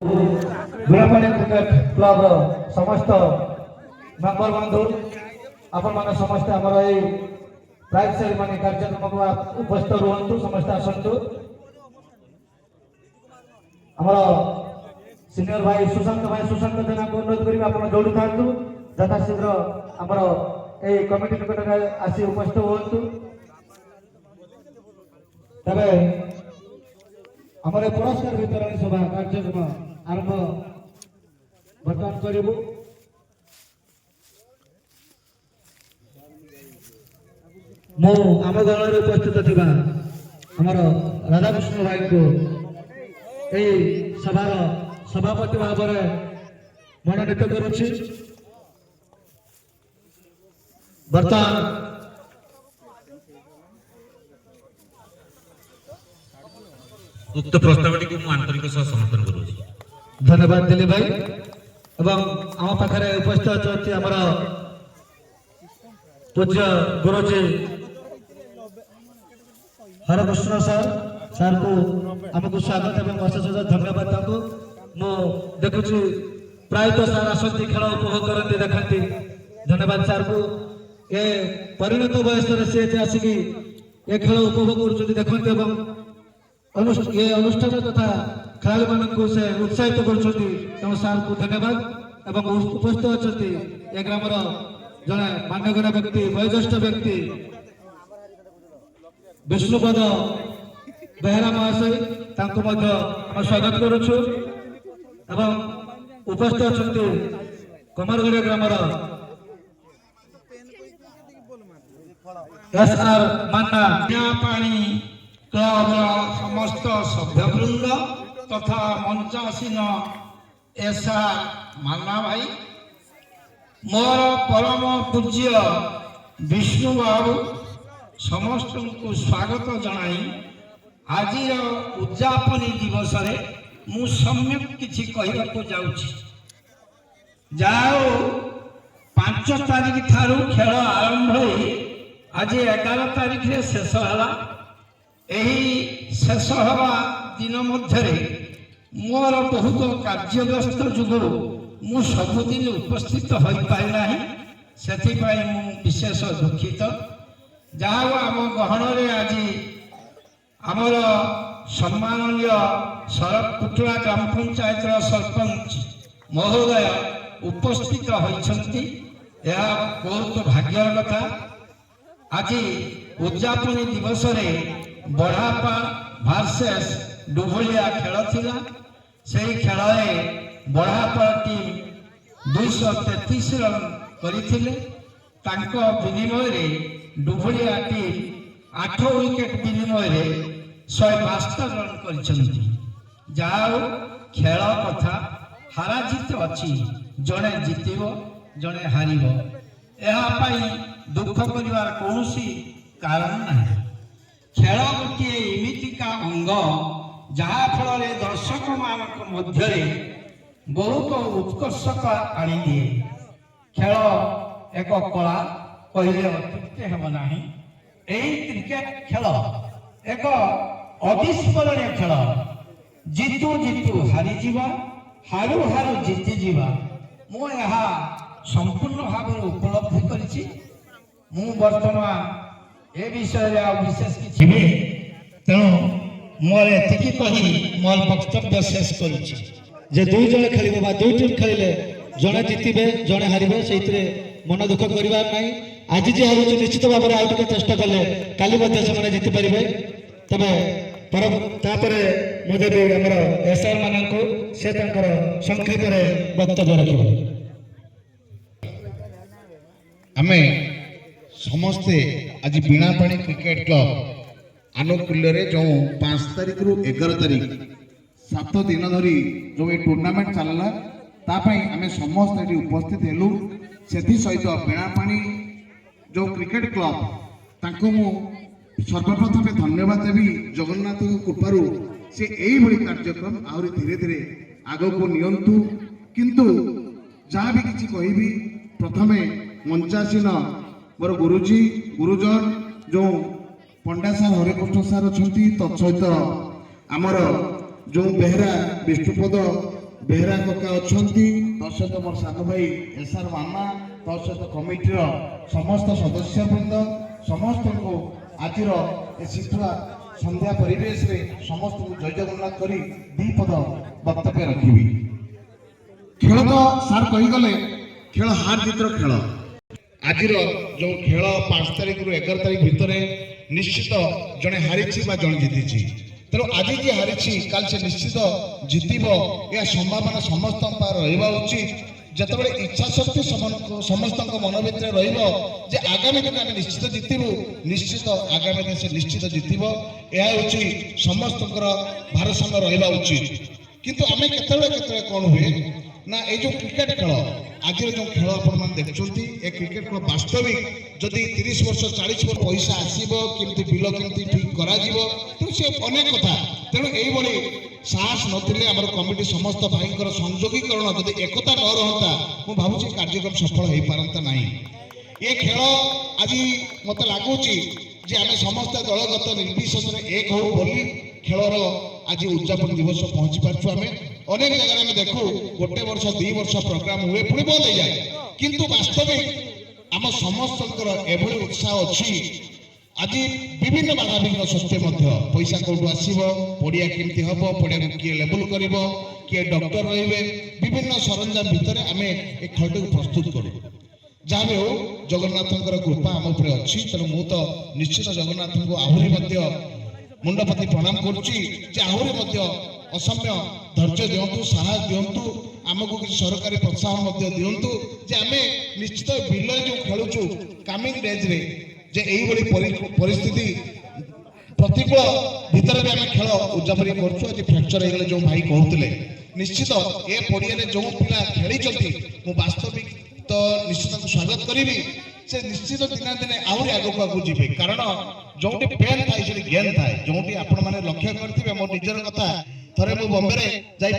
बीणापाणी cricket club समस्त member बंधु आपण माने समस्त हमर ए प्राइज सेरेमनी कार्यक्रम को उपस्थित रहंतु समस्त आसंतु हमर सीनियर भाई सुशांत जेना को अनुरोध करी आपण जोड़ी थांतु यथा शीघ्र हमर ए कमिटी निकट में आसी उपस्थित होंतु तबे हमर पुरस्कार वितरण सभा कार्यक्रम आरंभ बर्तमान करू। मु आम दल उपस्थित थिबा हमर राधाकृष्ण भाई को ए सभार सभापति भाव में मनोनीत करुछि। बर्तमान उक्त प्रस्तावटी को आंतरिक समर्थन करुछि। धन्यवाद दिलीप भाई एवं आम पाखे उपस्थित अच्छा आमर पूज्य गुरुजी हरकृष्ण सार को आमको स्वागत एवं अशेष धन्यवाद ताको मु देखुची प्रायतः सार आसती खेल उपभोग करती देखती धन्यवाद सार को ये परिणत वयस सी आसिक ये खेल उपभोग कर देखते एवं ये अनुष्ठान तथा खेलाड़ी मानक से उत्साहित कर सार को धन्यवाद एवं उपस्थित अच्छा ए ग्रामर जड़े मान्यगण्य व्यक्ति वयोज्येष्ठ व्यक्ति विष्णुपद बेहरा महाशय स्वागत करुछु एवं उपस्थित अच्छा कमरगढ़ ग्रामर एसआर मान्ना बीणापाणी क्लब समस्त सभ्यवृंद तथा मंचासीन एसआर मान्ना भाई मोर परम पूज्य विष्णु बाबू समस्त को स्वागत जनाई आज उद्यापनी दिवस रे मु सम्यक किछि कहबा को जाउछि। जाओ 5 तारिख ठारू खेल आरंभ होई आज 11 तारिख रे शेष हला। एही शेष हवा दिन मध्य मोर बहुत कार्य व्यस्त जुगु मु सबुदिन उपस्थित हो पाए नाही सेथि पई मु विशेष दुखित। जहाँ आम गहन आज आमर सम्माननीय शरद कुटुला ग्राम पंचायत सरपंच महोदय उपस्थित होइछंती यह बहुत भाग्यर कथा। आज उद्यापनी दिवस रे बढ़ापा भार्सेस डुभलिया खेल थिला। सेही खेल बढ़ापा टीम 233 रन करथिले। तांको विनिमय रे डुभलिया टीम 8 विकेट विनिमय रे 172 रन करछंती। जाओ खेल कथा हारा जीत अछि जणे जीतिबो जणे हारिबो एहा पई दुख करिवार कोनोसी कारण नाही। खेल गोटे एमितिका अंग जहाँ फल दर्शक मानक मध्य बहुत उत्कर्षता आनी दिए। खेल एक कला कहले अत्युक्ति हेब नाही। एही क्रिकेट खेल एक अविस्मरणीय खेल। जीतु जीतु हारी जीवा हारू हारू जीति जीवा मु यहाँ संपूर्ण भाव उपलब्धि करिछि। मु वर्तमान ए विषय विशेष किछि तेणु मोर एतिकी कही मोर वक्तव्य शेष करुछि। जे दुई जण खेलिबो बा दुई टीम खेलिले जणे जीतिबे जणे हारिबे सेइतरे मन दुख करिवार नाही। आज जे हारुछि निश्चित भाव में आउट के चेष्टा कले काली मध्ये से जीति पारिबे। तबे परम तापरे मुझे भी हमर एसआर माननको से तांकर संक्षेप रे वक्तव्य रखिबो। आमे समस्ते आज बीणापाणी क्रिकेट क्लब आनुकूल्य जो 5 तारिख रु 11 तारिख 7 दिन धरी जो ये टूर्नामेंट चलला तापाई आमे समस्त एटी उपस्थित हेलु। सेथि सहित बीणापाणी जो क्रिकेट क्लब तांको मु सर्वप्रथम धन्यवाद देवी। जगन्नाथ कृपारू से यही भली कार्यक्रम आहुरी धीरे धीरे आगो को नियंतु। किंतु जहाँ भी किसी कहबी प्रथमे मंचासीन मोर गुरुजी गुरुजन जो पंडा सार हरिकृष्ण सार अच्छा तत्सहित आमर जो बेहरा विष्णुपद ବେହେରା କକା ଅଛନ୍ତି, ତା ସହିତ ମୋର ସାନ ଭାଇ ଏସ୍ଆର୍ ମାମା, ତା ସହିତ କମିଟିର ସମସ୍ତ ସଦସ୍ୟବୃନ୍ଦ ସମସ୍ତଙ୍କୁ ଆଜିର ଏ ଶୀତୁଆ ସନ୍ଧ୍ୟା ପରିବେଶରେ ସମସ୍ତଙ୍କୁ ଜୟ ଜଗନ୍ନାଥ କରି ଦି ପଦ ବକ୍ତବ୍ୟ ରଖିବି। ଖେଳ ତ ସାର୍ କହିଗଲେ, ଖେଳ ହାର ଜିତର ଖେଳ। ଆଜିର ଯେଉଁ ଖେଳ 5 ତାରିଖରୁ 11 ତାରିଖ ଭିତରେ ନିଶ୍ଚିତ ଜଣେ ହାରିଛି ବା ଜଣେ ଜିତିଛି। ତେଣୁ ଆଜି ଯିଏ ହାରିଛି କାଲି ସେ ନିଶ୍ଚିତ ଜିତିବ, ଏହା ସମ୍ଭାବନା ସମସ୍ତଙ୍କ ପାଖରେ ରହିବା ଉଚିତ। ଯେତେବେଳେ ଇଚ୍ଛା ଶକ୍ତି ସମସ୍ତଙ୍କ ମନ ଭିତରେ ରହିବ ଯେ ଆଗାମୀ ଦିନ ଆମେ ନିଶ୍ଚିତ ଜିତିବୁ, ନିଶ୍ଚିତ ଆଗାମୀ ଦିନ ସେ ନିଶ୍ଚିତ ଜିତିବ, ଏହା ହେଉଛି ସମସ୍ତଙ୍କର ଭାରସାମ୍ୟ ରହିବା ଉଚିତ। କିନ୍ତୁ ଆମେ କେତେବେଳେ କ'ଣ ହୁଏ ନା ଏଇ ଯେଉଁ କ୍ରିକେଟ ଖେଳ, ଆଜିର ଯେଉଁ ଖେଳ ଆପଣମାନେ ଦେଖୁଛନ୍ତି, ଏ କ୍ରିକେଟ ଖେଳ ବାସ୍ତବିକ ଯଦି 30 ବର୍ଷ 40 ବର୍ଷ ପଇସା ଆସିବ, କେମିତି ବିଲ କେମିତି ଠିକ କରାଯିବ, ତେଣୁ ସେ ଅନେକ କଥା। ତେଣୁ ଏଇଭଳି ସାହସ ନଥିଲେ ଆମର କମିଟି ସମସ୍ତ ଭାଇଙ୍କର ସଂଯୋଗୀକରଣ ଯଦି ଏକତା ନ ରହନ୍ତା, ମୁଁ ଭାବୁଛି କାର୍ଯ୍ୟକ୍ରମ ସଫଳ ହେଇପାରନ୍ତା ନାହିଁ। ଏ ଖେଳ ଆଜି ମତେ ଲାଗୁଛି ଯେ ଆମେ ସମସ୍ତେ ଦଳଗତ ନିର୍ବିଶେଷରେ ଏକ ହଉ ବୋଲି ଖେଳର ଆଜି ଉଦଯାପନ ଦିବସ ପହଞ୍ଚି ପାରୁଛୁ। ଆମେ ଅନେକ ଜାଗାରେ ଆମେ ଦେଖୁ 1 ବର୍ଷ 2 ବର୍ଷ ପ୍ରୋଗ୍ରାମ ହୁଏ ପୁଣି ବନ୍ଦ ହେଇଯାଏ, କିନ୍ତୁ ବାସ୍ତବିକ ଆମ ସମସ୍ତଙ୍କର ଏଭଳି ଉତ୍ସାହ ଅଛି। ଆଜି ବିଭିନ୍ନ ବାଧାବିଘ୍ନ ସତ୍ତ୍ୱେ ମଧ୍ୟ ପଇସା କୋଉଠୁ ଆସିବ, ପଡ଼ିଆ କେମିତି ହବ, ପଡ଼ିଆକୁ କିଏ ଲେବୁଲ କରିବ, କିଏ ଡକ୍ଟର ରହିବେ, ବିଭିନ୍ନ ସରଞ୍ଜାମ ଭିତରେ ଆମେ ଏ ଖେଳଟିକୁ ପ୍ରସ୍ତୁତ କରୁ। ଯାହା ବି ହଉ ଜଗନ୍ନାଥଙ୍କର କୃପା ଆମ ଉପରେ ଅଛି। ତେଣୁ ମୁଁ ତ ନିଶ୍ଚିତ ଜଗନ୍ନାଥଙ୍କୁ ଆହୁରି ମଧ୍ୟ ମୁଣ୍ଡପାତି ପ୍ରଣାମ କରୁଛି ଯେ ଆହୁରି ମଧ୍ୟ ଅସମ୍ୟ ଧୈର୍ଯ୍ୟ ଦିଅନ୍ତୁ, ସାହସ ଦିଅନ୍ତୁ, ଆମକୁ କିଛି ସରକାରୀ ପ୍ରୋତ୍ସାହନ ମଧ୍ୟ ଦିଅନ୍ତୁ ଯେ ଆମେ ନିଶ୍ଚିତ ବିଲରେ ଯେଉଁ ଖେଳୁଛୁ କାମିଂ ଡେଜ୍ରେ ଯେ ଏଇଭଳି ପରିସ୍ଥିତି ପ୍ରତିକୂଳ ଭିତରେ ବି ଆମେ ଖେଳ ଉଦଯାପନ କରୁଛୁ। ଆଜି ଫ୍ରାକ୍ଚର ହେଇଗଲେ ଯେଉଁ ଭାଇ କହୁଥିଲେ, ନିଶ୍ଚିତ ଏ ପଡ଼ିଆରେ ଯେଉଁ ପିଲା ଖେଳିଛନ୍ତି ମୁଁ ବାସ୍ତବିକ ତ ନିଶ୍ଚିତ ସ୍ୱାଗତ କରିବି। ସେ ନିଶ୍ଚିତ ଦିନେ ଦିନେ ଆହୁରି ଆଗକୁ ଯିବେ, କାରଣ ଯୋଉଠି ପେନ୍ ଥାଏ ସେଠି ଗେନ୍ ଥାଏ। ଯୋଉଠି ଆପଣମାନେ ଲକ୍ଷ୍ୟ କରିଥିବେ, ମୋ ନିଜର କଥା, ଥରେ ମୁଁ ବମ୍ବେରେ ଯାଇ